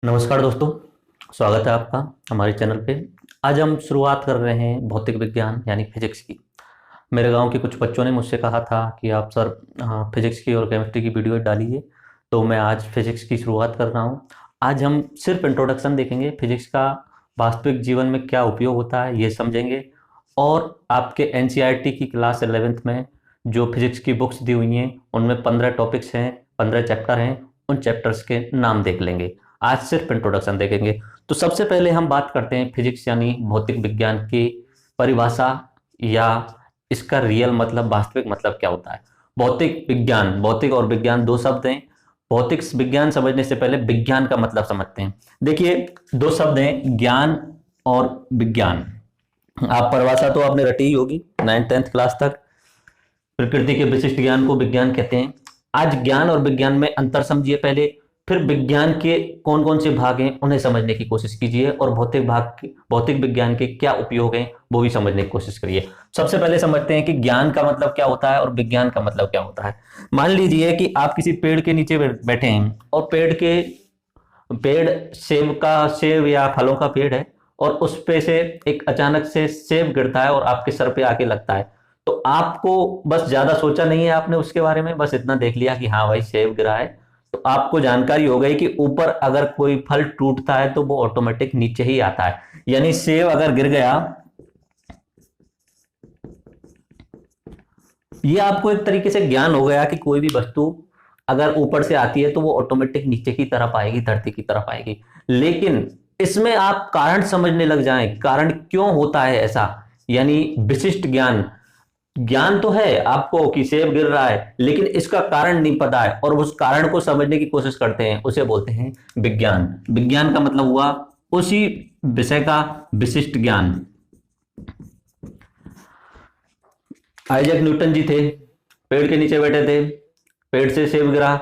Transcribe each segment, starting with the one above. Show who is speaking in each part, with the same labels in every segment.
Speaker 1: नमस्कार दोस्तों, स्वागत है आपका हमारे चैनल पे। आज हम शुरुआत कर रहे हैं भौतिक विज्ञान यानी फिजिक्स की। मेरे गांव के कुछ बच्चों ने मुझसे कहा था कि आप सर फिजिक्स की और केमिस्ट्री की वीडियो डालिए, तो मैं आज फिजिक्स की शुरुआत कर रहा हूं। आज हम सिर्फ इंट्रोडक्शन देखेंगे, फिजिक्स का वास्तविक जीवन में क्या उपयोग होता है ये समझेंगे। और आपके एनसीईआरटी की क्लास 11th में जो फिजिक्स की बुक्स दी हुई हैं उनमें 15 टॉपिक्स हैं, 15 चैप्टर हैं, उन चैप्टर्स के नाम देख लेंगे। आज सिर्फ इंट्रोडक्शन देखेंगे। तो सबसे पहले हम बात करते हैं फिजिक्स यानी भौतिक विज्ञान की परिभाषा या इसका रियल मतलब, वास्तविक मतलब क्या होता है। भौतिक विज्ञान, भौतिक और विज्ञान दो शब्द हैं। भौतिक विज्ञान समझने से पहले विज्ञान का मतलब समझते हैं। देखिए, दो शब्द हैं, ज्ञान और विज्ञान। आप परिभाषा तो आपने रटी ही होगी 9th 10th क्लास तक। प्रकृति के विशिष्ट ज्ञान को विज्ञान कहते हैं। आज ज्ञान और विज्ञान में अंतर समझिए पहले, फिर विज्ञान के कौन कौन से भाग हैं उन्हें समझने की कोशिश कीजिए, और भौतिक विज्ञान के क्या उपयोग हैं वो भी समझने की कोशिश करिए। सबसे पहले समझते हैं कि ज्ञान का मतलब क्या होता है और विज्ञान का मतलब क्या होता है। मान लीजिए कि आप किसी पेड़ के नीचे बैठे हैं और पेड़ सेब या फलों का पेड़ है, और उस पे से एक अचानक से सेब गिरता है और आपके सर पे आके लगता है। तो आपको बस ज्यादा सोचा नहीं है आपने उसके बारे में, बस इतना देख लिया कि हाँ भाई सेब गिरा है, तो आपको जानकारी हो गई कि ऊपर अगर कोई फल टूटता है तो वो ऑटोमेटिक नीचे ही आता है। यानी सेब अगर गिर गया, ये आपको एक तरीके से ज्ञान हो गया कि कोई भी वस्तु अगर ऊपर से आती है तो वो ऑटोमेटिक नीचे की तरफ आएगी, धरती की तरफ आएगी। लेकिन इसमें आप कारण समझने लग जाएं, कारण क्यों होता है ऐसा, यानी विशिष्ट ज्ञान। ज्ञान तो है आपको कि सेब गिर रहा है, लेकिन इसका कारण नहीं पता है और उस कारण को समझने की कोशिश करते हैं, उसे बोलते हैं विज्ञान। विज्ञान का मतलब हुआ उसी विषय का विशिष्ट ज्ञान। आइजैक न्यूटन जी थे, पेड़ के नीचे बैठे थे, पेड़ से सेब गिरा,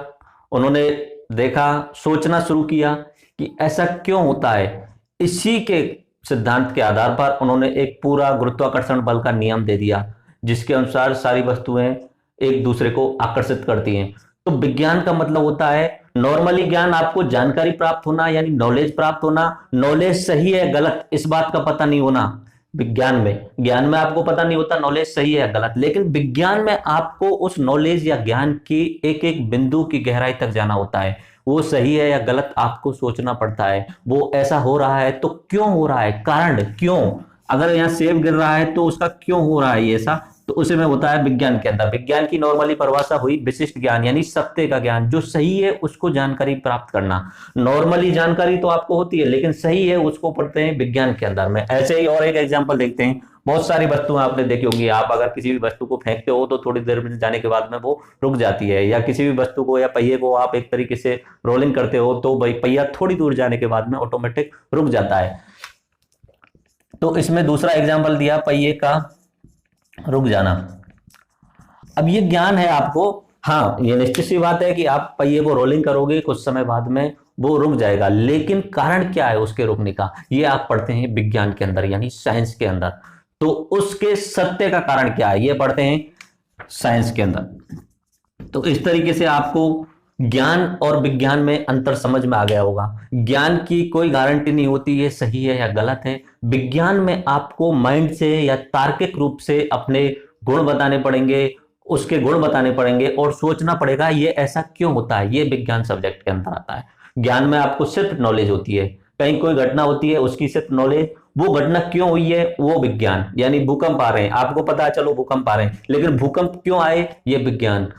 Speaker 1: उन्होंने देखा, सोचना शुरू किया कि ऐसा क्यों होता है। इसी के सिद्धांत के आधार पर उन्होंने एक पूरा गुरुत्वाकर्षण बल का नियम दे दिया, जिसके अनुसार सारी वस्तुएं एक दूसरे को आकर्षित करती हैं। तो विज्ञान का मतलब होता है, नॉर्मली ज्ञान आपको जानकारी प्राप्त होना यानी नॉलेज प्राप्त होना। नॉलेज सही है गलत इस बात का पता नहीं होना ज्ञान में आपको पता नहीं होता नॉलेज सही है गलत, लेकिन विज्ञान में आपको उस नॉलेज या ज्ञान की एक एक बिंदु की गहराई तक जाना होता है। वो सही है या गलत आपको सोचना पड़ता है। वो ऐसा हो रहा है तो क्यों हो रहा है, कारण क्यों, अगर यहाँ सेब गिर रहा है तो उसका क्यों हो रहा है ऐसा, तो उसे में होता है विज्ञान के अंदर। विज्ञान की नॉर्मली परिभाषा हुई विशिष्ट ज्ञान यानी सत्य का ज्ञान, जो सही है उसको जानकारी प्राप्त करना। नॉर्मली जानकारी तो आपको होती है, लेकिन सही है उसको पढ़ते हैं विज्ञान के अंदर में। ऐसे ही और एक एग्जांपल देखते हैं। बहुत सारी वस्तुएं आपने देखी होंगी, आप अगर किसी भी वस्तु को फेंकते हो तो थोड़ी देर में जाने के बाद में वो रुक जाती है, या किसी भी वस्तु को या पहिए को आप एक तरीके से रोलिंग करते हो तो भाई पहिया थोड़ी दूर जाने के बाद में ऑटोमेटिक रुक जाता है। तो इसमें दूसरा एग्जाम्पल दिया पहिए का रुक जाना। अब ये ज्ञान है आपको, हाँ ये निश्चित सी बात है कि आप पहिए को रोलिंग करोगे कुछ समय बाद में वो रुक जाएगा, लेकिन कारण क्या है उसके रुकने का, ये आप पढ़ते हैं विज्ञान के अंदर यानी साइंस के अंदर। तो उसके सत्य का कारण क्या है ये पढ़ते हैं साइंस के अंदर। तो इस तरीके से आपको ज्ञान और विज्ञान में अंतर समझ में आ गया होगा। ज्ञान की कोई गारंटी नहीं होती ये सही है या गलत है। विज्ञान में आपको माइंड से या तार्किक रूप से अपने गुण बताने पड़ेंगे, उसके गुण बताने पड़ेंगे और सोचना पड़ेगा ये ऐसा क्यों होता है। ये विज्ञान सब्जेक्ट के अंदर आता है। ज्ञान में आपको सिर्फ नॉलेज होती है, कहीं कोई घटना होती है उसकी सिर्फ नॉलेज, वो घटना क्यों हुई है वो विज्ञान। यानी भूकंप आ रहे हैं, आपको पता है चलो भूकंप आ रहे हैं, लेकिन भूकंप क्यों आए ये विज्ञान।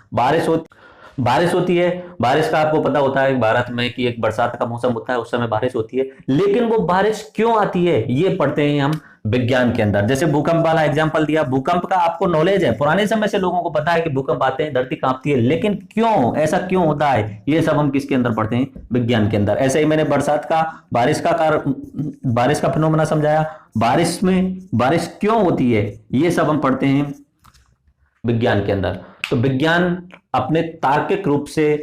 Speaker 1: बारिश होती है, बारिश का आपको पता होता है भारत में कि एक बरसात का मौसम होता है, उस समय बारिश होती है, लेकिन वो बारिश क्यों आती है ये पढ़ते हैं हम विज्ञान के अंदर। जैसे भूकंप वाला एग्जांपल दिया, भूकंप का आपको नॉलेज है, पुराने समय से लोगों को पता है कि भूकंप आते हैं, धरती कांपती है, लेकिन क्यों, ऐसा क्यों होता है, ये सब हम किसके अंदर पढ़ते हैं विज्ञान के अंदर। ऐसे ही मैंने बारिश का फिनोमेना समझाया, बारिश में बारिश क्यों होती है ये सब हम पढ़ते हैं विज्ञान के अंदर। तो विज्ञान अपने तार्किक रूप से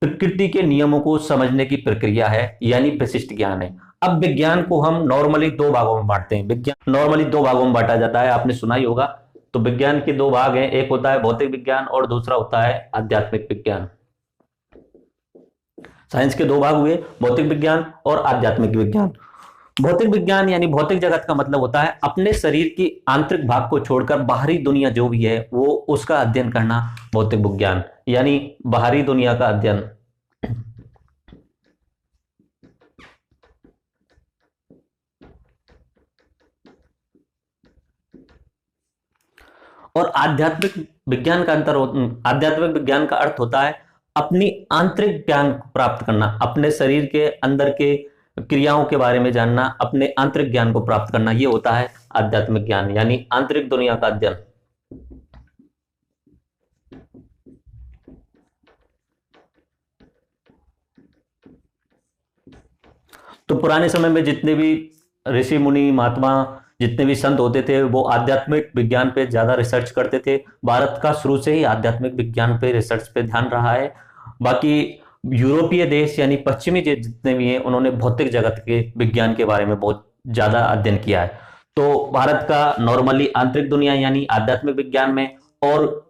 Speaker 1: प्रकृति के नियमों को समझने की प्रक्रिया है यानी विशिष्ट ज्ञान है। अब विज्ञान को हम नॉर्मली दो भागों में बांटते हैं। विज्ञान नॉर्मली दो भागों में बांटा जाता है, आपने सुना ही होगा। तो विज्ञान के दो भाग हैं, एक होता है भौतिक विज्ञान और दूसरा होता है आध्यात्मिक विज्ञान। साइंस के दो भाग हुए, भौतिक विज्ञान और आध्यात्मिक विज्ञान। भौतिक विज्ञान यानी भौतिक जगत का मतलब होता है अपने शरीर की आंतरिक भाग को छोड़कर बाहरी दुनिया जो भी है वो उसका अध्ययन करना, भौतिक विज्ञान यानी बाहरी दुनिया का अध्ययन। और आध्यात्मिक विज्ञान का अर्थ होता है अपनी आंतरिक ज्ञान प्राप्त करना, अपने शरीर के अंदर के क्रियाओं के बारे में जानना, अपने आंतरिक ज्ञान को प्राप्त करना, ये होता है आध्यात्मिक ज्ञान यानी आंतरिक दुनिया का अध्ययन। तो पुराने समय में जितने भी ऋषि मुनि महात्मा जितने भी संत होते थे वो आध्यात्मिक विज्ञान पे ज्यादा रिसर्च करते थे। भारत का शुरू से ही आध्यात्मिक विज्ञान पे रिसर्च पे ध्यान रहा है। बाकी यूरोपीय देश यानी पश्चिमी जितने भी हैं उन्होंने भौतिक जगत के विज्ञान के बारे में बहुत ज्यादा अध्ययन किया है। तो भारत का नॉर्मली आंतरिक दुनिया यानी आध्यात्मिक विज्ञान में, और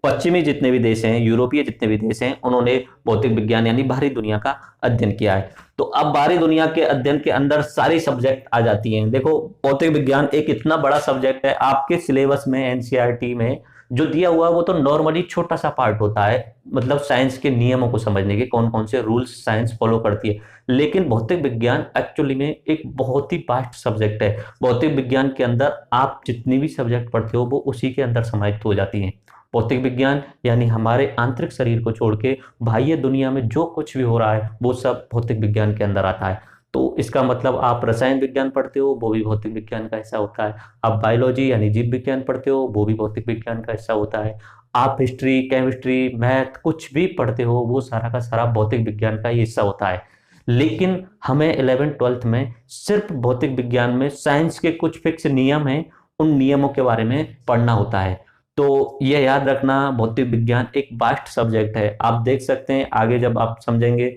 Speaker 1: पश्चिमी जितने भी देश हैं, यूरोपीय जितने भी देश हैं, उन्होंने भौतिक विज्ञान यानी बाहरी दुनिया का अध्ययन किया है। तो अब बाहरी दुनिया के अध्ययन के अंदर सारी सब्जेक्ट आ जाती हैं। देखो भौतिक विज्ञान एक इतना बड़ा सब्जेक्ट है, आपके सिलेबस में एनसीईआरटी में जो दिया हुआ है वो तो नॉर्मली छोटा सा पार्ट होता है, मतलब साइंस के नियमों को समझने के, कौन कौन से रूल्स साइंस फॉलो करती है। लेकिन भौतिक विज्ञान एक्चुअली में एक बहुत ही वास्ट सब्जेक्ट है। भौतिक विज्ञान के अंदर आप जितनी भी सब्जेक्ट पढ़ते हो वो उसी के अंदर समाहित हो जाती हैं। भौतिक विज्ञान यानी हमारे आंतरिक शरीर को छोड़ के बाह्य दुनिया में जो कुछ भी हो रहा है वो सब भौतिक विज्ञान के अंदर आता है। तो इसका मतलब आप रसायन विज्ञान पढ़ते हो वो भी भौतिक विज्ञान का हिस्सा होता है। आप बायोलॉजी यानी जीव विज्ञान पढ़ते हो वो भी भौतिक विज्ञान का हिस्सा होता है। आप हिस्ट्री, केमिस्ट्री, मैथ कुछ भी पढ़ते हो वो सारा का सारा भौतिक विज्ञान का ही हिस्सा होता है। लेकिन हमें 11th-12th में सिर्फ भौतिक विज्ञान में साइंस के कुछ फिक्स नियम हैं, उन नियमों के बारे में पढ़ना होता है। तो यह याद रखना, भौतिक विज्ञान एक वास्ट सब्जेक्ट है। आप देख सकते हैं आगे जब आप समझेंगे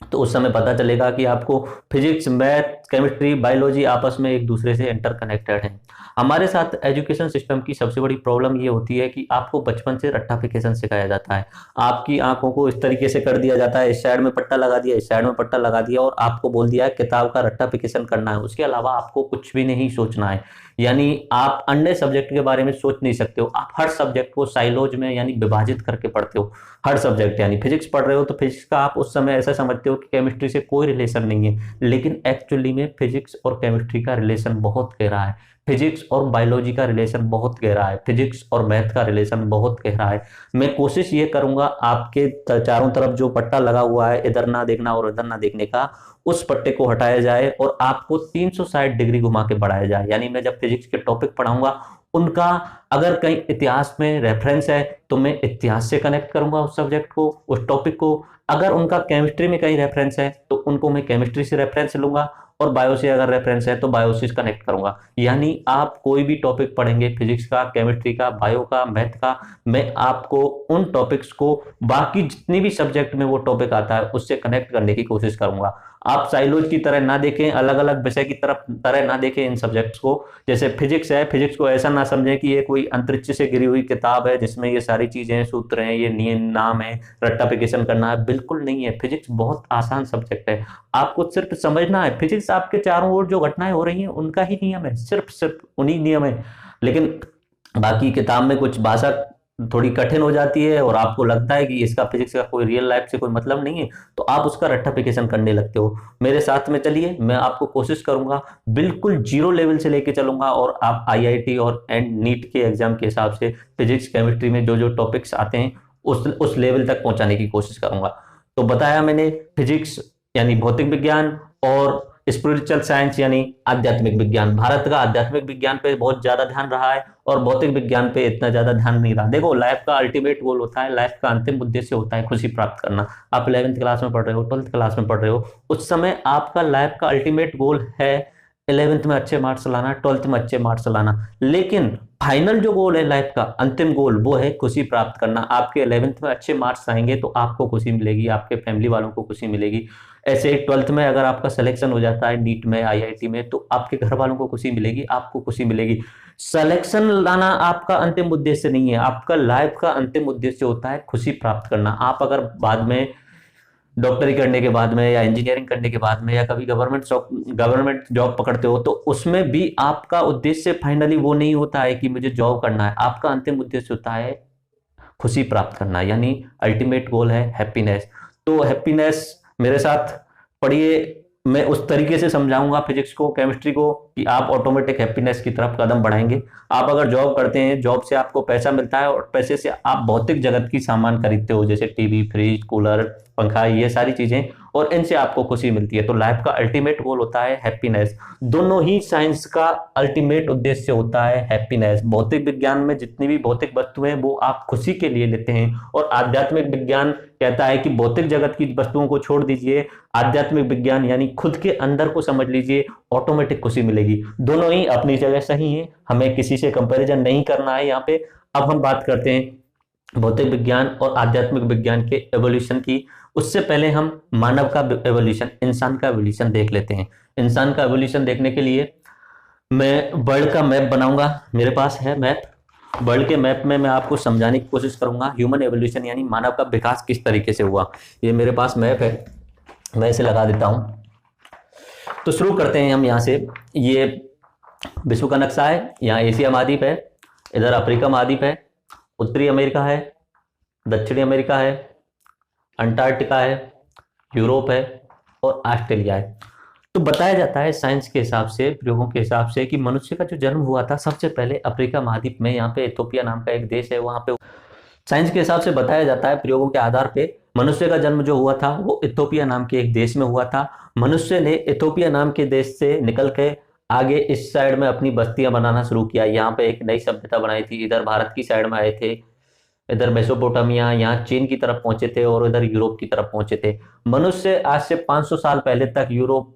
Speaker 1: तो उस समय पता चलेगा कि आपको फिजिक्स, मैथ, केमिस्ट्री, बायोलॉजी आपस में एक दूसरे से इंटरकनेक्टेड हैं। हमारे साथ एजुकेशन सिस्टम की सबसे बड़ी प्रॉब्लम ये होती है कि आपको बचपन से रट्टाफिकेशन सिखाया जाता है। आपकी आंखों को इस तरीके से कर दिया जाता है, इस साइड में पट्टा लगा दिया, इस साइड में पट्टा लगा दिया, और आपको बोल दिया है किताब का रट्टाफिकेशन करना है, उसके अलावा आपको कुछ भी नहीं सोचना है। यानी आप अन्य सब्जेक्ट के बारे में सोच नहीं सकते हो। आप हर सब्जेक्ट को साइलोज में यानी विभाजित करके पढ़ते हो। हर सब्जेक्ट यानी फिजिक्स पढ़ रहे हो तो फिजिक्स का आप उस समय ऐसा समझते हो कि केमिस्ट्री से कोई रिलेशन नहीं है, लेकिन एक्चुअली में फिजिक्स और केमिस्ट्री का रिलेशन बहुत गहरा है। फिजिक्स और बायोलॉजी का रिलेशन बहुत गहरा है। फिजिक्स और मैथ का रिलेशन बहुत गहरा है। मैं कोशिश ये करूंगा आपके चारों तरफ जो पट्टा लगा हुआ है इधर ना देखना और इधर ना देखने का, उस पट्टे को हटाया जाए और आपको 360 डिग्री घुमा के बढ़ाया जाए। यानी मैं जब फिजिक्स के टॉपिक पढ़ाऊंगा उनका अगर कहीं इतिहास में रेफरेंस है तो मैं इतिहास से कनेक्ट करूंगा उस सब्जेक्ट को, उस टॉपिक को। अगर उनका केमिस्ट्री में कहीं रेफरेंस है तो उनको मैं केमिस्ट्री से रेफरेंस लूंगा, और बायो से अगर रेफरेंस है तो बायो से कनेक्ट करूंगा। यानी आप कोई भी टॉपिक पढ़ेंगे, फिजिक्स का, केमिस्ट्री का, बायो का, मैथ का, मैं आपको उन टॉपिक्स को बाकी जितनी भी सब्जेक्ट में वो टॉपिक आता है उससे कनेक्ट करने की कोशिश करूंगा। आप साइलोज की तरह ना देखें, अलग अलग विषय की तरह ना देखें इन सब्जेक्ट्स को। जैसे फिजिक्स है, फिजिक्स को ऐसा ना समझें कि ये कोई अंतरिक्ष से गिरी हुई किताब है जिसमें ये सारी चीजें हैं, सूत्र हैं, ये नियम नाम है, रट्टाफिकेशन करना है, बिल्कुल नहीं है। फिजिक्स बहुत आसान सब्जेक्ट है, आपको सिर्फ समझना है। फिजिक्स आपके चारों ओर जो घटनाएं हो रही हैं उनका ही नियम है, सिर्फ उन्हीं नियम है। लेकिन बाकी किताब में कुछ भाषा थोड़ी कठिन हो जाती है और आपको लगता है कि इसका फिजिक्स का कोई रियल लाइफ से कोई मतलब नहीं है, तो आप उसका रट्टाफिकेशन करने लगते हो। मेरे साथ में चलिए, मैं आपको कोशिश करूंगा बिल्कुल जीरो लेवल से लेके चलूंगा और आप आईआईटी और नीट के एग्जाम के हिसाब से फिजिक्स, केमिस्ट्री में जो जो टॉपिक्स आते हैं उस लेवल तक पहुंचाने की कोशिश करूंगा। तो बताया मैंने फिजिक्स यानी भौतिक विज्ञान और स्पिरिचुअल साइंस यानी आध्यात्मिक विज्ञान। भारत का आध्यात्मिक विज्ञान पे बहुत ज्यादा ध्यान रहा है और भौतिक विज्ञान पे इतना ज्यादा ध्यान नहीं रहा। देखो लाइफ का अल्टीमेट गोल होता है, लाइफ का अंतिम उद्देश्य होता है खुशी प्राप्त करना। आप 11th क्लास में पढ़ रहे हो, 12th क्लास में पढ़ रहे हो, उस समय आपका लाइफ का अल्टीमेट गोल है 11th में अच्छे मार्क्स लाना, 12th में अच्छे मार्क्स लाना। लेकिन फाइनल जो गोल है लाइफ का, अंतिम गोल, वो है खुशी प्राप्त करना। आपके 11th में अच्छे मार्क्स आएंगे तो आपको खुशी मिलेगी, आपके फैमिली वालों को खुशी मिलेगी। ऐसे 12th में अगर आपका सिलेक्शन हो जाता है नीट में, आईआईटी में, तो आपके घर वालों को खुशी मिलेगी, आपको खुशी मिलेगी। सिलेक्शन लाना आपका अंतिम उद्देश्य नहीं है, आपका लाइफ का अंतिम उद्देश्य होता है खुशी प्राप्त करना। आप अगर बाद में डॉक्टरी करने के बाद में या इंजीनियरिंग करने के बाद में या कभी गवर्नमेंट जॉब पकड़ते हो, तो उसमें भी आपका उद्देश्य फाइनली वो नहीं होता है कि मुझे जॉब करना है, आपका अंतिम उद्देश्य होता है खुशी प्राप्त करना, यानी अल्टीमेट गोल है हैप्पीनेस। तो हैप्पीनेस मेरे साथ पढ़िए, मैं उस तरीके से समझाऊंगा फिजिक्स को, केमिस्ट्री को, कि आप ऑटोमेटिक हैप्पीनेस की तरफ कदम बढ़ाएंगे। आप अगर जॉब करते हैं, जॉब से आपको पैसा मिलता है और पैसे से आप भौतिक जगत की सामान खरीदते हो, जैसे टीवी, फ्रिज, कूलर, पंखा, ये सारी चीजें, और इनसे आपको खुशी मिलती है। तो लाइफ का अल्टीमेट गोल होता है हैप्पीनेस। दोनों ही साइंस का अल्टीमेट उद्देश्य होता है हैप्पीनेस। भौतिक विज्ञान में जितनी भी भौतिक वस्तुएं हैं वो आप खुशी के लिए लेते हैं, और आध्यात्मिक विज्ञान कहता है कि भौतिक जगत की वस्तुओं को छोड़ दीजिए, आध्यात्मिक विज्ञान यानी खुद के अंदर को समझ लीजिए, ऑटोमेटिक खुशी मिलेगी। दोनों ही अपनी जगह सही है, हमें किसी से कंपैरिजन नहीं करना है यहाँ पे। अब हम बात करते हैं भौतिक विज्ञान और आध्यात्मिक विज्ञान के एवोल्यूशन की। उससे पहले हम मानव का एवोल्यूशन, इंसान का एवोल्यूशन देख लेते हैं। इंसान का एवोल्यूशन देखने के लिए मैं वर्ल्ड का मैप बनाऊंगा, मेरे पास है मैप। वर्ल्ड के मैप में मैं आपको समझाने की कोशिश करूंगा ह्यूमन एवोल्यूशन यानी मानव का विकास किस तरीके से हुआ। ये मेरे पास मैप है, मैं इसे लगा देता हूं। तो शुरू करते हैं हम यहाँ से। ये विश्व का नक्शा है, यहाँ एशिया महाद्वीप है, इधर अफ्रीका महाद्वीप है, उत्तरी अमेरिका है, दक्षिणी अमेरिका है, अंटार्कटिका है, यूरोप है और ऑस्ट्रेलिया है। तो बताया जाता है साइंस के हिसाब से, प्रयोगों के हिसाब से, कि मनुष्य का जो जन्म हुआ था सबसे पहले अफ्रीका महाद्वीप में, यहाँ पे इथोपिया नाम का एक देश है, वहां पे साइंस के हिसाब से बताया जाता है, प्रयोगों के आधार पे मनुष्य का जन्म जो हुआ था वो इथोपिया नाम के एक देश में हुआ था। मनुष्य ने इथोपिया नाम के देश से निकल के आगे इस साइड में अपनी बस्तियां बनाना शुरू किया, यहाँ पे एक नई सभ्यता बनाई थी। इधर भारत की साइड में आए थे, इधर मेसोपोटामिया, यहाँ चीन की तरफ पहुंचे थे और इधर यूरोप की तरफ पहुंचे थे। मनुष्य आज से 500 साल पहले तक यूरोप,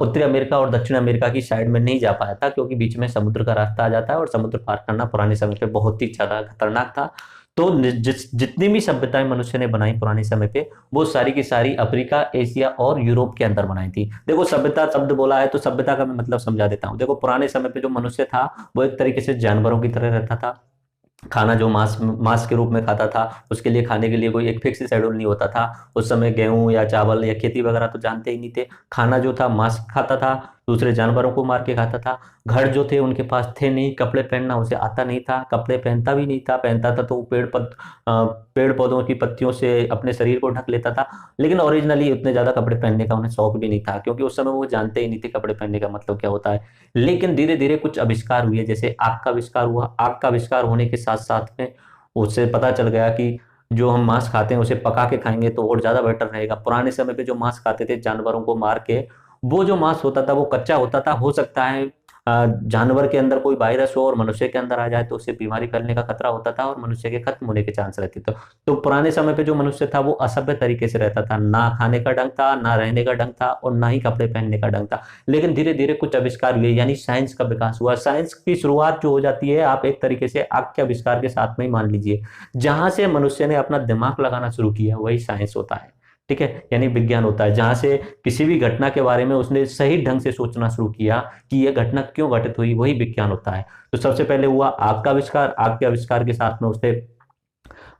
Speaker 1: उत्तरी अमेरिका और दक्षिण अमेरिका की साइड में नहीं जा पाया था, क्योंकि बीच में समुद्र का रास्ता आ जाता है और समुद्र पार करना पुराने समय पे बहुत ही ज्यादा खतरनाक था। तो जितनी भी सभ्यताएं मनुष्य ने बनाई पुराने समय पे, वो सारी की सारी अफ्रीका, एशिया और यूरोप के अंदर बनाई थी। देखो, सभ्यता शब्द बोला है तो सभ्यता का मैं मतलब समझा देता हूँ। देखो, पुराने समय पे जो मनुष्य था वो एक तरीके से जानवरों की तरह रहता था। खाना जो मांस के रूप में खाता था, उसके लिए खाने के लिए कोई एक फिक्स शेड्यूल नहीं होता था। उस समय गेहूं या चावल या खेती वगैरह तो जानते ही नहीं थे। खाना जो था मांस खाता था, दूसरे जानवरों को मार के खाता था। घर जो थे उनके पास थे नहीं, कपड़े पहनना उसे आता नहीं था, कपड़े पहनता भी नहीं था, पहनता था तो पेड़ पौधों की पत्तियों से अपने शरीर को ढक लेता था। लेकिन ओरिजिनली उतने ज्यादा कपड़े पहनने का उन्हें शौक भी नहीं था, क्योंकि उस समय वो जानते ही नहीं थे कपड़े पहनने का मतलब क्या होता है। लेकिन धीरे धीरे कुछ आविष्कार हुए, जैसे आग का आविष्कार हुआ। आग का आविष्कार होने के साथ साथ में उससे पता चल गया कि जो हम मांस खाते हैं उसे पका के खाएंगे तो और ज्यादा बेटर रहेगा। पुराने समय पे जो मांस खाते थे जानवरों को मार के, वो जो मांस होता था वो कच्चा होता था। हो सकता है जानवर के अंदर कोई वायरस हो और मनुष्य के अंदर आ जाए तो उससे बीमारी फैलने का खतरा होता था और मनुष्य के खत्म होने के चांस रहते थे। तो पुराने समय पे जो मनुष्य था वो असभ्य तरीके से रहता था, ना खाने का ढंग था, ना रहने का ढंग था और ना ही कपड़े पहनने का ढंग था। लेकिन धीरे धीरे कुछ आविष्कार हुए, यानी साइंस का विकास हुआ। साइंस की शुरुआत जो हो जाती है, आप एक तरीके से आग के आविष्कार के साथ में ही मान लीजिए। जहां से मनुष्य ने अपना दिमाग लगाना शुरू किया वही साइंस होता है, ठीक है, यानी विज्ञान होता है। जहां से किसी भी घटना के बारे में उसने सही ढंग से सोचना शुरू किया कि यह घटना क्यों घटित हुई, वही विज्ञान होता है। तो सबसे पहले हुआ आग का आविष्कार। आग के आविष्कार के साथ में उसने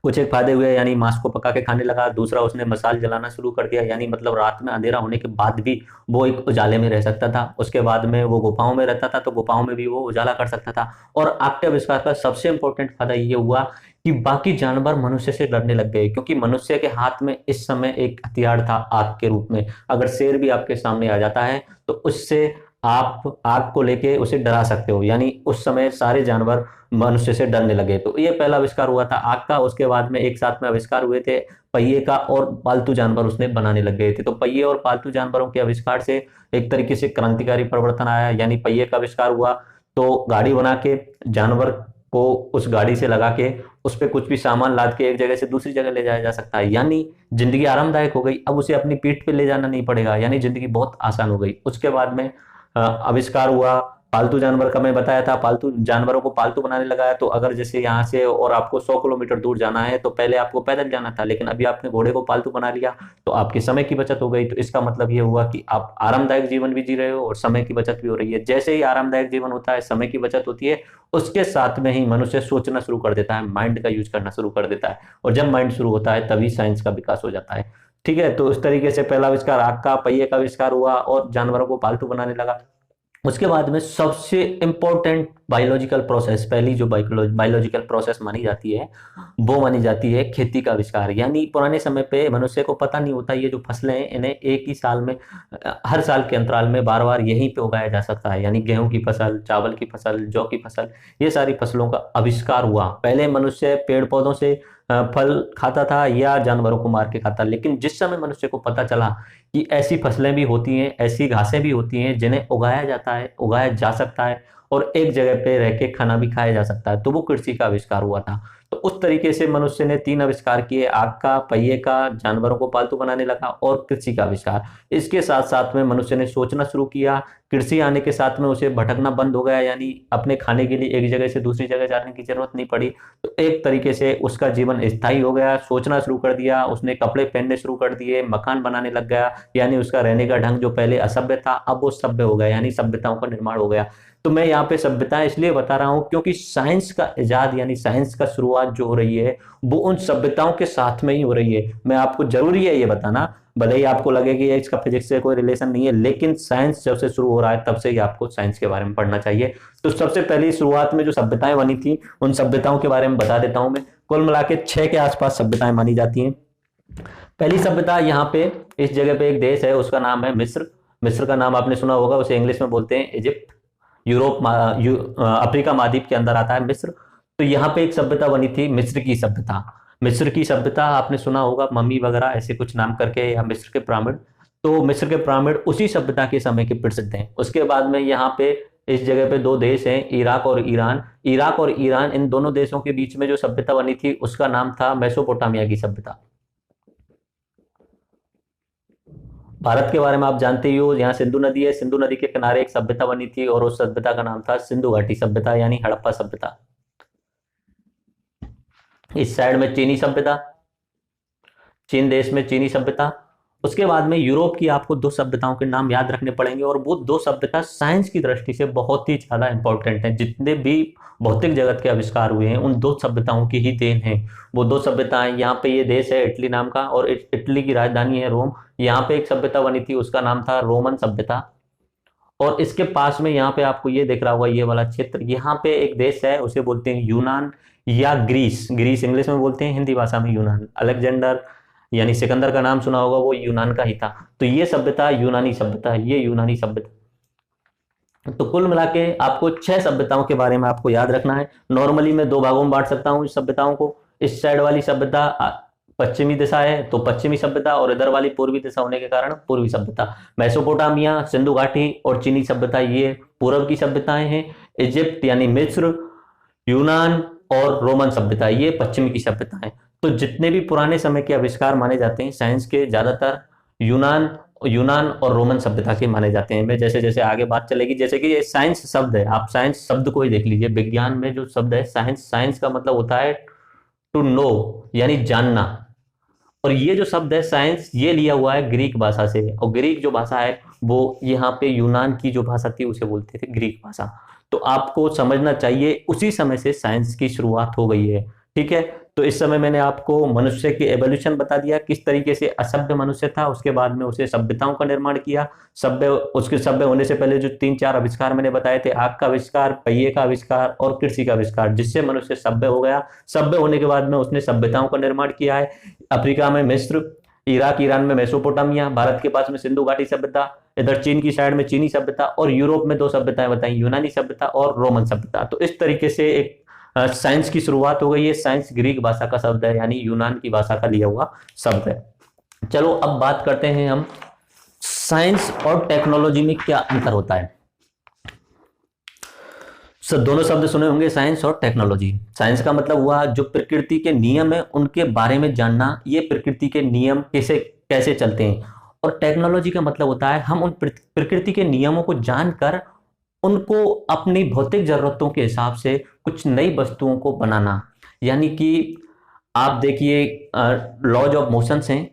Speaker 1: कुछ एक फायदे हुए, यानी मांस को पका के खाने लगा। दूसरा, उसने मसाल जलाना शुरू कर दिया, यानी मतलब रात में अंधेरा होने के बाद भी वो एक उजाले में रह सकता था। उसके बाद में वो गुफाओं में रहता था तो गुफाओं में भी वो उजाला कर सकता था। और आग के आविष्कार का सबसे इंपॉर्टेंट फायदा ये हुआ कि बाकी जानवर मनुष्य से डरने लग गए, क्योंकि मनुष्य के हाथ में इस समय एक हथियार था आग के रूप में। अगर शेर भी आपके सामने आ जाता है तो उससे आप आग को लेके उसे डरा सकते हो, यानी उस समय सारे जानवर मनुष्य से डरने लगे। तो ये पहला आविष्कार हुआ था आग का। उसके बाद में एक साथ में आविष्कार हुए थे पहिए का और पालतू जानवर उसने बनाने लग गए थे। तो पहिए और पालतू जानवरों के आविष्कार से एक तरीके से क्रांतिकारी परिवर्तन आया, यानी पहिए का आविष्कार हुआ तो गाड़ी बना के जानवर को उस गाड़ी से लगा के उस पर कुछ भी सामान लाद के एक जगह से दूसरी जगह ले जाया जा सकता है, यानी जिंदगी आरामदायक हो गई। अब उसे अपनी पीठ पे ले जाना नहीं पड़ेगा, यानी जिंदगी बहुत आसान हो गई। उसके बाद में आविष्कार हुआ पालतू जानवर का। मैं बताया था पालतू जानवरों को पालतू बनाने लगा है। तो अगर जैसे यहाँ से और आपको 100 किलोमीटर दूर जाना है तो पहले आपको पैदल जाना था, लेकिन अभी आपने घोड़े को पालतू बना लिया तो आपके समय की बचत हो गई। तो इसका मतलब ये हुआ कि आप आरामदायक जीवन भी जी रहे हो और समय की बचत भी हो रही है। जैसे ही आरामदायक जीवन होता है, समय की बचत होती है, उसके साथ में ही मनुष्य सोचना शुरू कर देता है, माइंड का यूज करना शुरू कर देता है। और जब माइंड शुरू होता है तभी साइंस का विकास हो जाता है। ठीक है, तो उस तरीके से पहला आविष्कार आग का, पहिए का आविष्कार हुआ और जानवरों को पालतू बनाने लगा। उसके बाद में सबसे इंपॉर्टेंट बायोलॉजिकल प्रोसेस, पहली जो बायोलॉजिकल प्रोसेस मानी जाती है वो मानी जाती है खेती का आविष्कार। यानी पुराने समय पे मनुष्य को पता नहीं होता ये जो फसलें हैं इन्हें एक ही साल में, हर साल के अंतराल में बार बार यहीं पे उगाया जा सकता है। यानी गेहूं की फसल, चावल की फसल, जौ की फसल, ये सारी फसलों का आविष्कार हुआ। पहले मनुष्य पेड़ पौधों से फल खाता था या जानवरों को मार के खाता, लेकिन जिस समय मनुष्य को पता चला कि ऐसी फसलें भी होती हैं, ऐसी घासें भी होती हैं जिन्हें उगाया जाता है, उगाया जा सकता है और एक जगह पे रह के खाना भी खाया जा सकता है, तो वो कृषि का आविष्कार हुआ था। तो उस तरीके से मनुष्य ने 3 आविष्कार किए, आग का, पहिए का, जानवरों को पालतू बनाने लगा और कृषि का आविष्कार। इसके साथ साथ में मनुष्य ने सोचना शुरू किया। कृषि आने के साथ में उसे भटकना बंद हो गया, यानी अपने खाने के लिए एक जगह से दूसरी जगह जाने की जरूरत नहीं पड़ी। तो एक तरीके से उसका जीवन स्थायी हो गया, सोचना शुरू कर दिया, उसने कपड़े पहनने शुरू कर दिए, मकान बनाने लग गया। यानी उसका रहने का ढंग जो पहले असभ्य था अब वो सभ्य हो गया, यानी सभ्यताओं का निर्माण हो गया। तो मैं यहाँ पे सभ्यता इसलिए बता रहा हूं क्योंकि साइंस का इजाद यानी साइंस का शुरुआत जो हो रही है वो उन सभ्यताओं के साथ में ही हो रही है। मैं आपको जरूरी है ये बताना, भले ही आपको लगे कि इसका फिजिक्स से कोई रिलेशन नहीं है, लेकिन साइंस जब से शुरू हो रहा है तब से ही आपको साइंस के बारे में पढ़ना चाहिए। तो सबसे पहली शुरुआत में जो सभ्यताएं बनी थी उन सभ्यताओं के बारे में बता देता हूं मैं। कुल मिला के 6 के आसपास सभ्यताएं मानी जाती हैं। पहली सभ्यता यहाँ पे इस जगह पे एक देश है, उसका नाम है मिस्र। मिस्र का नाम आपने सुना होगा, उसे इंग्लिश में बोलते हैं इजिप्ट। अफ्रीका महाद्वीप के अंदर आता है मिस्र। तो यहाँ पे एक सभ्यता बनी थी मिस्र की सभ्यता। मिस्र की सभ्यता आपने सुना होगा, मम्मी वगैरह ऐसे कुछ नाम करके, या मिस्र के पिरामिड। तो मिस्र के पिरामिड उसी सभ्यता के समय के प्रसिद्ध हैं। उसके बाद में यहाँ पे इस जगह पे 2 देश हैं, इराक और ईरान। इराक और ईरान, इन दोनों देशों के बीच में जो सभ्यता बनी थी उसका नाम था मेसोपोटामिया की सभ्यता। भारत के बारे में आप जानते ही हो, यहाँ सिंधु नदी है, सिंधु नदी के किनारे एक सभ्यता बनी थी और उस सभ्यता का नाम था सिंधु घाटी सभ्यता यानी हड़प्पा सभ्यता। इस साइड में चीनी सभ्यता, चीन देश में चीनी सभ्यता। उसके बाद में यूरोप की आपको 2 सभ्यताओं के नाम याद रखने पड़ेंगे और वो 2 सभ्यता साइंस की दृष्टि से बहुत ही ज्यादा इंपॉर्टेंट हैं। जितने भी भौतिक जगत के आविष्कार हुए हैं उन 2 सभ्यताओं की ही देन है। वो 2 सभ्यताएं, यहाँ पे ये देश है इटली नाम का और इटली की राजधानी है रोम। यहाँ पे एक सभ्यता बनी थी, उसका नाम था रोमन सभ्यता। और इसके पास में यहाँ पे आपको ये दिख रहा होगा, ये वाला क्षेत्र, यहाँ पे एक देश है, उसे बोलते हैं यूनान या ग्रीस। ग्रीस इंग्लिश में बोलते हैं, हिंदी भाषा में यूनान। अलेक्जेंडर यानी सिकंदर का नाम सुना होगा, वो यूनान का ही था। तो ये सभ्यता यूनानी सभ्यता है, ये यूनानी सभ्यता। तो कुल मिला के आपको 6 सभ्यताओं के बारे में आपको याद रखना है। नॉर्मली मैं 2 भागों में बांट सकता हूँ इस सभ्यताओं को। इस साइड वाली सभ्यता पश्चिमी दिशा है तो पश्चिमी सभ्यता, और इधर वाली पूर्वी दिशा होने के कारण पूर्वी सभ्यता। मेसोपोटामिया, सिंधु घाटी और चीनी सभ्यता ये पूर्व की सभ्यताएं हैं। इजिप्ट यानी मिस्र, यूनान और रोमन सभ्यता ये पश्चिम की सभ्यताएं। तो जितने भी पुराने समय के आविष्कार माने जाते हैं साइंस के, ज्यादातर यूनान और रोमन सभ्यता के माने जाते हैं। मैं जैसे जैसे आगे बात चलेगी, जैसे कि ये साइंस शब्द है, आप साइंस शब्द को ही देख लीजिए। विज्ञान में जो शब्द है साइंस, साइंस का मतलब होता है टू नो यानी जानना। और ये जो शब्द है साइंस, ये लिया हुआ है ग्रीक भाषा से, और ग्रीक जो भाषा है वो यहाँ पे यूनान की जो भाषा थी उसे बोलते थे ग्रीक भाषा। तो आपको समझना चाहिए उसी समय से साइंस की शुरुआत हो गई है। ठीक है, तो इस समय मैंने आपको मनुष्य की एवोल्यूशन बता दिया, किस तरीके से असभ्य मनुष्य था, उसके बाद में उसे सभ्यताओं का निर्माण किया। सभ्य, उसके सभ्य होने से पहले जो 3-4 आविष्कार मैंने बताए थे, आग का आविष्कार, पहिए का आविष्कार और कृषि का आविष्कार, जिससे मनुष्य सभ्य हो गया। सभ्य होने के बाद में उसने सभ्यताओं का निर्माण किया है। अफ्रीका में मिस्र, इराक ईरान में मेसोपोटामिया, भारत के पास में सिंधु घाटी सभ्यता, इधर चीन की साइड में चीनी सभ्यता, और यूरोप में 2 सभ्यताएं बताई, यूनानी सभ्यता और रोमन सभ्यता। तो इस तरीके से एक साइंस की शुरुआत हो गई है। साइंस ग्रीक भाषा का शब्द है यानी यूनान की भाषा का लिया हुआ शब्द है। चलो अब बात करते हैं हम साइंस और टेक्नोलॉजी में क्या अंतर होता है। दोनों शब्द सुने होंगे, साइंस और टेक्नोलॉजी। साइंस का मतलब हुआ जो प्रकृति के नियम है उनके बारे में जानना, ये प्रकृति के नियम कैसे कैसे चलते हैं। और टेक्नोलॉजी का मतलब होता है हम उन प्रकृति के नियमों को जानकर उनको अपनी भौतिक जरूरतों के हिसाब से कुछ नई वस्तुओं को बनाना। यानी कि आप देखिए लॉज ऑफ मोशंस हैं,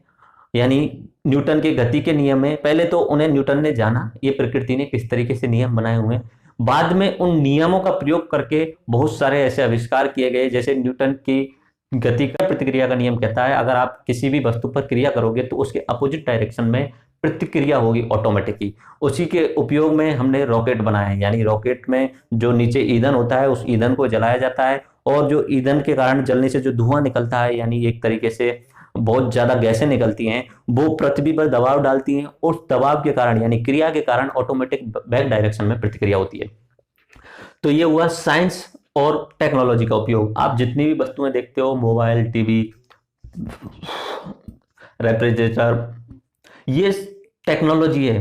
Speaker 1: यानी न्यूटन के गति के नियम है। पहले तो उन्हें न्यूटन ने जाना ये प्रकृति ने किस तरीके से नियम बनाए हुए हैं, बाद में उन नियमों का प्रयोग करके बहुत सारे ऐसे आविष्कार किए गए, जैसे न्यूटन की गति का प्रतिक्रिया का नियम कहता है अगर आप किसी भी वस्तु पर क्रिया करोगे तो उसके अपोजिट डायरेक्शन में प्रतिक्रिया होगी ऑटोमेटिकली। उसी के उपयोग में हमने रॉकेट बनाया है, यानी रॉकेट में जो नीचे ईंधन होता है उस ईंधन को जलाया जाता है, और जो ईंधन के कारण जलने से जो धुआं निकलता है, यानी एक तरीके से बहुत ज्यादा गैसें निकलती हैं, वो पृथ्वी पर दबाव डालती हैं, उस दबाव के कारण यानी क्रिया के कारण ऑटोमेटिक बैक डायरेक्शन में प्रतिक्रिया होती है। तो ये हुआ साइंस और टेक्नोलॉजी का उपयोग। आप जितनी भी वस्तुएं देखते हो, मोबाइल, टीवी, रेफ्रिजरेटर, ये टेक्नोलॉजी है,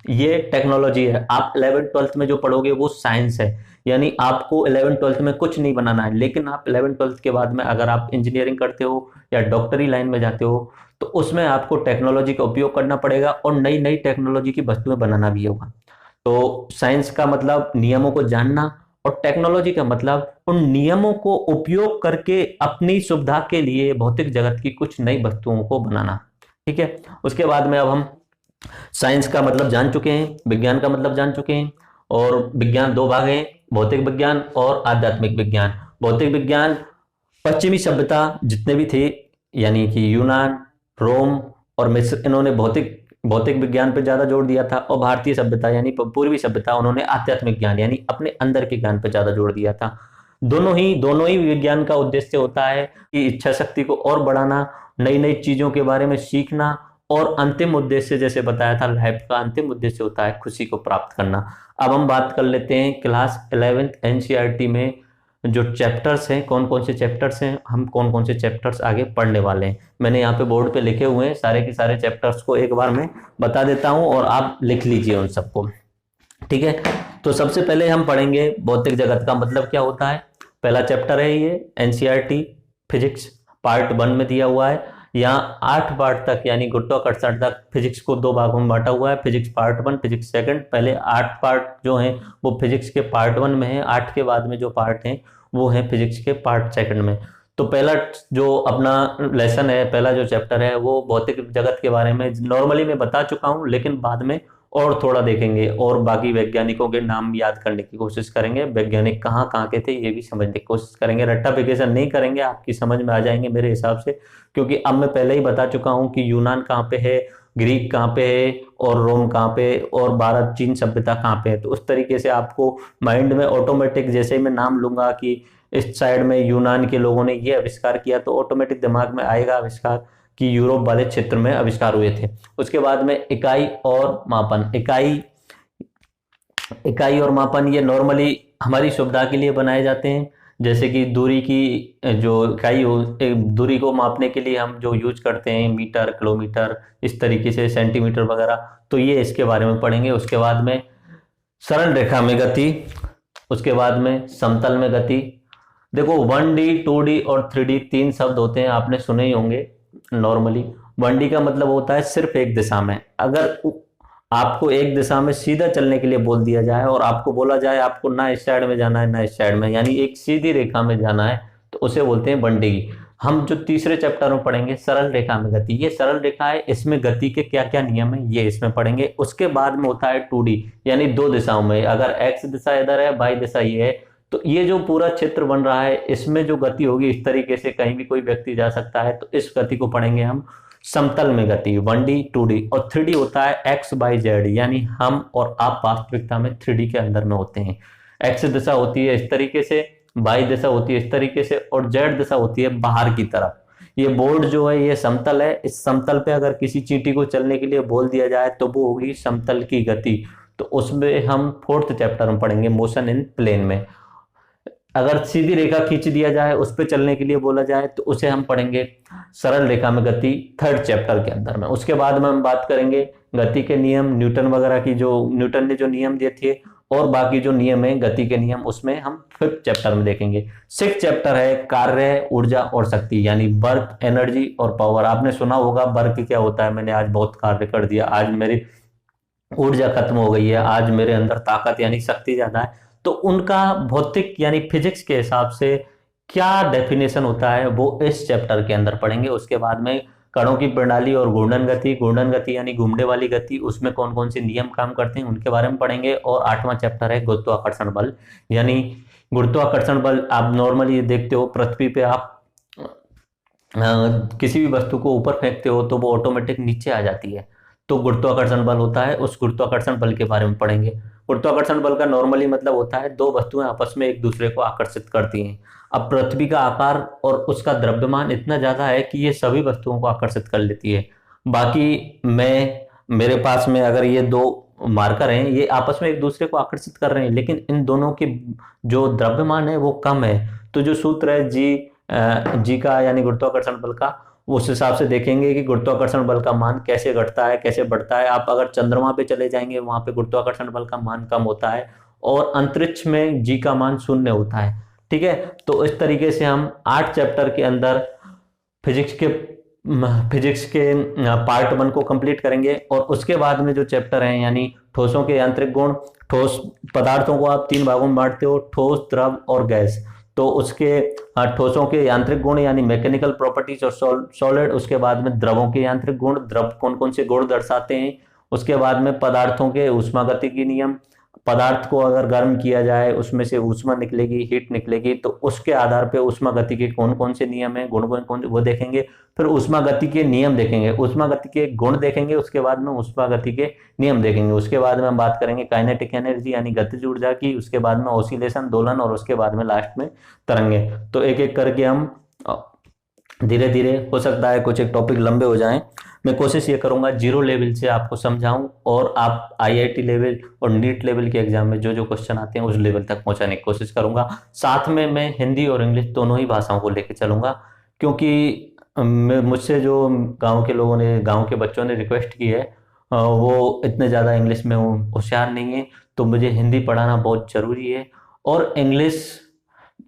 Speaker 1: ये टेक्नोलॉजी है। आप 11th-12th में जो पढ़ोगे वो साइंस है, यानी आपको 11th-12th में कुछ नहीं बनाना है, लेकिन आप 11th-12th के बाद में अगर आप इंजीनियरिंग करते हो या डॉक्टरी लाइन में जाते हो तो उसमें आपको टेक्नोलॉजी का उपयोग करना पड़ेगा और नई नई टेक्नोलॉजी की वस्तुएं बनाना भी होगा। तो साइंस का मतलब नियमों को जानना, और टेक्नोलॉजी का मतलब उन नियमों को उपयोग करके अपनी सुविधा के लिए भौतिक जगत की कुछ नई वस्तुओं को बनाना। ठीक है, उसके बाद में अब हम साइंस का मतलब जान चुके हैं, विज्ञान का मतलब जान चुके हैं, और विज्ञान दो भाग हैं, भौतिक विज्ञान और आध्यात्मिक विज्ञान। भौतिक विज्ञान पश्चिमी सभ्यता जितने भी थे, यानी कि यूनान, रोम और मिस्र, इन्होंने भौतिक विज्ञान पर ज्यादा जोर दिया था, और भारतीय सभ्यता यानी पूर्वी सभ्यता, उन्होंने आध्यात्मिक ज्ञान यानी अपने अंदर के ज्ञान पर ज्यादा जोर दिया था। दोनों ही विज्ञान का उद्देश्य होता है कि इच्छा शक्ति को और बढ़ाना, नई नई चीजों के बारे में सीखना, और अंतिम उद्देश्य जैसे बताया था लाइफ का अंतिम उद्देश्य होता है खुशी को प्राप्त करना। अब हम बात कर लेते हैं क्लास 11th एनसीईआरटी में जो चैप्टर्स हैं, कौन कौन से चैप्टर्स हैं, हम कौन कौन से चैप्टर्स आगे पढ़ने वाले हैं। मैंने यहाँ पे बोर्ड पे लिखे हुए हैं, सारे के सारे चैप्टर्स को एक बार मैं बता देता हूँ और आप लिख लीजिए उन सबको। ठीक है, तो सबसे पहले हम पढ़ेंगे भौतिक जगत का मतलब क्या होता है। पहला चैप्टर है ये एनसीईआरटी फिजिक्स पार्ट 1 में दिया हुआ है। यहाँ 8 पार्ट तक यानी गुरुत्वाकर्षण तक फिजिक्स को 2 भागों में बांटा हुआ है, फिजिक्स पार्ट 1, फिजिक्स सेकंड। पहले 8 पार्ट जो हैं वो फिजिक्स के पार्ट 1 में है, 8 के बाद में जो पार्ट हैं वो है फिजिक्स के पार्ट सेकंड में। तो पहला जो अपना लेसन है, पहला जो चैप्टर है वो भौतिक जगत के बारे में नॉर्मली मैं बता चुका हूँ, लेकिन बाद में और थोड़ा देखेंगे और बाकी वैज्ञानिकों के नाम याद करने की कोशिश करेंगे, वैज्ञानिक कहाँ कहाँ के थे ये भी समझने की कोशिश करेंगे। रट्टाफिकेशन नहीं करेंगे, आपकी समझ में आ जाएंगे मेरे हिसाब से, क्योंकि अब मैं पहले ही बता चुका हूँ कि यूनान कहाँ पे है, ग्रीक कहाँ पे है, और रोम कहाँ पे, और भारत चीन सभ्यता कहाँ पे है। तो उस तरीके से आपको माइंड में ऑटोमेटिक जैसे ही मैं नाम लूंगा कि इस साइड में यूनान के लोगों ने ये आविष्कार किया, तो ऑटोमेटिक दिमाग में आएगा आविष्कार कि यूरोप वाले क्षेत्र में आविष्कार हुए थे। उसके बाद में इकाई और मापन। इकाई और मापन ये नॉर्मली हमारी सुविधा के लिए बनाए जाते हैं, जैसे कि दूरी की जो इकाई हो, दूरी को मापने के लिए हम जो यूज करते हैं मीटर, किलोमीटर, इस तरीके से सेंटीमीटर वगैरह, तो ये इसके बारे में पढ़ेंगे। उसके बाद में सरल रेखा में गति, उसके बाद में समतल में गति। देखो 1D 2D और 3D 3 शब्द होते हैं, आपने सुने ही होंगे नॉर्मली। 1D का मतलब होता है सिर्फ एक दिशा में। अगर आपको एक दिशा में सीधा चलने के लिए बोल दिया जाए और आपको बोला जाए आपको ना इस साइड में जाना है ना इस साइड में, यानी एक सीधी रेखा में जाना है, तो उसे बोलते हैं 1D। हम जो तीसरे चैप्टर में पढ़ेंगे सरल रेखा में गति, ये सरल रेखा है, इसमें गति के क्या क्या नियम है ये इसमें पढ़ेंगे। उसके बाद में होता है 2D, यानी 2 दिशाओं में, अगर x दिशा इधर है, y दिशा ये है, तो ये जो पूरा क्षेत्र बन रहा है इसमें जो गति होगी इस तरीके से कहीं भी कोई व्यक्ति जा सकता है, तो इस गति को पढ़ेंगे हम समतल में गति। 1D 2D और 3D होता है x y z, यानी हम और आप वास्तविकता में 3D के अंदर में होते हैं। x दिशा होती है इस तरीके से, y दिशा होती है इस तरीके से, और z दिशा होती है बाहर की तरफ। ये बोर्ड जो है ये समतल है, इस समतल पे अगर किसी चींटी को चलने के लिए बोल दिया जाए तो वो होगी समतल की गति। तो उसमें हम 4th चैप्टर में पढ़ेंगे मोशन इन प्लेन में। अगर सीधी रेखा खींच दिया जाए, उस पर चलने के लिए बोला जाए, तो उसे हम पढ़ेंगे सरल रेखा में गति 3rd चैप्टर के अंदर में। उसके बाद में हम बात करेंगे गति के नियम, न्यूटन वगैरह की, जो न्यूटन ने जो नियम दिए थे और बाकी जो नियम है गति के नियम, उसमें हम 5th चैप्टर में देखेंगे। 6th चैप्टर है कार्य, ऊर्जा और शक्ति, यानी वर्क, एनर्जी और पावर। आपने सुना होगा वर्क क्या होता है, मैंने आज बहुत कार्य कर दिया, आज मेरी ऊर्जा खत्म हो गई है, आज मेरे अंदर ताकत यानी शक्ति ज्यादा है। तो उनका भौतिक यानी फिजिक्स के हिसाब से क्या डेफिनेशन होता है वो इस चैप्टर के अंदर पढ़ेंगे। उसके बाद में कणों की प्रणाली और घूर्णन गति यानी घूमने वाली गति, उसमें कौन कौन से नियम काम करते हैं उनके बारे में पढ़ेंगे। और 8वां चैप्टर है गुरुत्वाकर्षण बल, यानी गुरुत्वाकर्षण बल आप नॉर्मली देखते हो पृथ्वी पे, आप किसी भी वस्तु को ऊपर फेंकते हो तो वो ऑटोमेटिक नीचे आ जाती है। तो गुरुत्वाकर्षण बल होता है, उस गुरुत्वाकर्षण बल के बारे में पढ़ेंगे। गुरुत्वाकर्षण बल का नॉर्मली मतलब होता है दो वस्तुएं आपस में एक दूसरे को आकर्षित करती हैं। अब पृथ्वी का आकार और उसका द्रव्यमान इतना ज्यादा है कि ये सभी वस्तुओं को आकर्षित कर लेती है। बाकी मेरे पास में अगर ये दो मार्कर हैं, ये आपस में एक दूसरे को आकर्षित कर रहे हैं, लेकिन इन दोनों के जो द्रव्यमान है वो कम है। तो जो सूत्र है जी का यानी गुरुत्वाकर्षण बल का, उस हिसाब से देखेंगे कि गुरुत्वाकर्षण बल का मान कैसे घटता है कैसे बढ़ता है। आप अगर चंद्रमा पे चले जाएंगे वहां पे गुरुत्वाकर्षण बल का मान कम होता है और अंतरिक्ष में जी का मान शून्य होता है। ठीक है, तो इस तरीके से हम 8 चैप्टर के अंदर फिजिक्स के पार्ट 1 को कंप्लीट करेंगे। और उसके बाद में जो चैप्टर हैं यानी ठोसों के यांत्रिक गुण, ठोस पदार्थों को आप 3 भागों में बांटते हो, ठोस, द्रव और गैस। तो उसके ठोसों के यांत्रिक गुण यानी मैकेनिकल प्रॉपर्टीज और सॉलिड, उसके बाद में द्रवों के यांत्रिक गुण, द्रव कौन कौन से गुण दर्शाते हैं, उसके बाद में पदार्थों के ऊष्मागतिकी नियम, पदार्थ को अगर गर्म किया जाए उसमें से ऊष्मा निकलेगी, हीट निकलेगी, तो उसके आधार पे ऊष्मा गति के कौन कौन से नियम है, गुण कौन कौन वो देखेंगे। फिर ऊष्मा गति के नियम देखेंगे, ऊष्मा गति के गुण देखेंगे, उसके बाद में ऊष्मा गति के नियम देखेंगे। उसके बाद में हम बात करेंगे काइनेटिक एनर्जी यानी गतिज ऊर्जा की, उसके बाद में ऑसिलेशन दोलन, और उसके बाद में लास्ट में तरंगे। तो एक एक करके हम धीरे धीरे, हो सकता है कुछ एक टॉपिक लंबे हो जाएं, मैं कोशिश ये करूंगा जीरो लेवल से आपको समझाऊं और आप आईआईटी लेवल और नीट लेवल के एग्जाम में जो जो क्वेश्चन आते हैं उस लेवल तक पहुंचाने की कोशिश करूंगा। साथ में मैं हिंदी और इंग्लिश दोनों ही भाषाओं को लेकर चलूंगा, क्योंकि मुझसे जो गांव के लोगों ने, गांव के बच्चों ने रिक्वेस्ट की है, वो इतने ज़्यादा इंग्लिश में होशियार नहीं है, तो मुझे हिंदी पढ़ाना बहुत ज़रूरी है। और इंग्लिश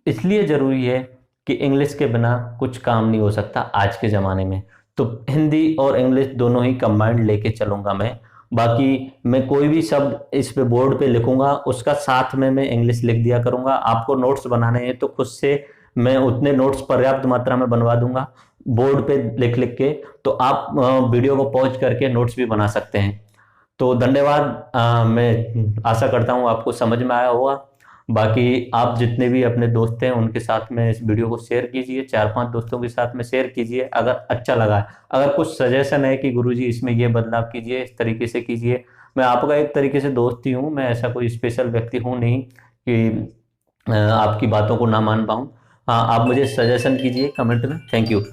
Speaker 1: इसलिए ज़रूरी है कि इंग्लिश के बिना कुछ काम नहीं हो सकता आज के ज़माने में। तो हिंदी और इंग्लिश दोनों ही कंबाइंड लेके चलूंगा मैं। बाकी मैं कोई भी शब्द इस पे बोर्ड पे लिखूंगा उसका साथ में मैं इंग्लिश लिख दिया करूंगा। आपको नोट्स बनाने हैं तो खुद से मैं उतने नोट्स पर्याप्त मात्रा में बनवा दूंगा बोर्ड पे लिख लिख के, तो आप वीडियो को पॉज करके नोट्स भी बना सकते हैं। तो धन्यवाद। मैं आशा करता हूँ आपको समझ में आया होगा। बाकी आप जितने भी अपने दोस्त हैं उनके साथ में इस वीडियो को शेयर कीजिए, 4-5 दोस्तों के साथ में शेयर कीजिए अगर अच्छा लगा है। अगर कुछ सजेशन है कि गुरुजी इसमें ये बदलाव कीजिए, इस तरीके से कीजिए, मैं आपका एक तरीके से दोस्त ही हूँ, मैं ऐसा कोई स्पेशल व्यक्ति हूँ नहीं कि आपकी बातों को ना मान पाऊँ। हाँ, आप मुझे सजेशन कीजिए कमेंट में। Thank you.